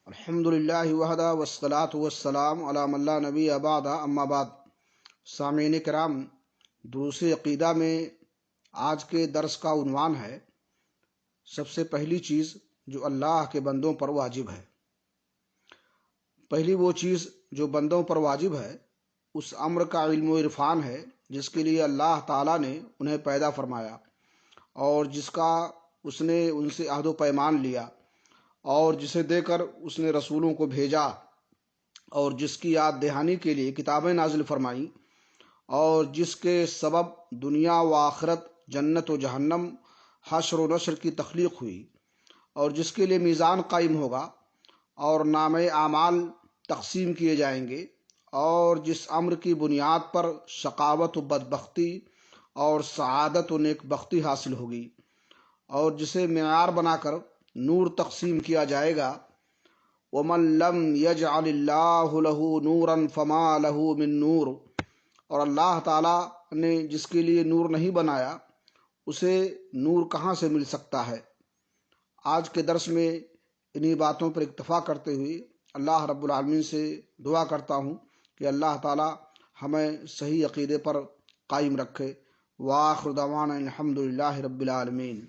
الحمد للہ وحدہ والصلاة والسلام علی من لا نبی بعدہ اما بعد۔ سامعین کرام، دروس عقیدہ میں آج کے درس کا عنوان ہے سب سے پہلی چیز جو اللہ کے بندوں پر واجب ہے۔ پہلی وہ چیز جو بندوں پر واجب ہے اس امر کا علم و عرفان ہے جس کے لیے اللہ تعالیٰ نے انہیں پیدا فرمایا اور جس کا اس نے ان سے عہد و پیمان لیا اور جسے دے کر اس نے رسولوں کو بھیجا اور جس کی یاد دہانی کے لیے کتابیں نازل فرمائیں اور جس کے سبب دنیا و آخرت، جنت و جہنم، حشر و نشر کی تخلیق ہوئی اور جس کے لیے میزان قائم ہوگا اور نامہ اعمال تقسیم کیے جائیں گے، اور جس امر کی بنیاد پر شقاوت و بدبختی اور سعادت و نیک بختی حاصل ہوگی اور جسے معیار بنا کر نور تقسیم کیا جائے گا۔ وَمَن لَّمْ يَجْعَلِ اللَّهُ لَهُ نُورًا فَمَا لَهُ مِن نور، اور اللہ تعالیٰ نے جس کے لیے نور نہیں بنایا اسے نور کہاں سے مل سکتا ہے۔ آج کے درس میں انہی باتوں پر اکتفا کرتے ہوئے اللہ رب العالمین سے دعا کرتا ہوں کہ اللہ تعالیٰ ہمیں صحیح عقیدے پر قائم رکھے۔ وآخر دعوانا الحمد للہ رب العالمین۔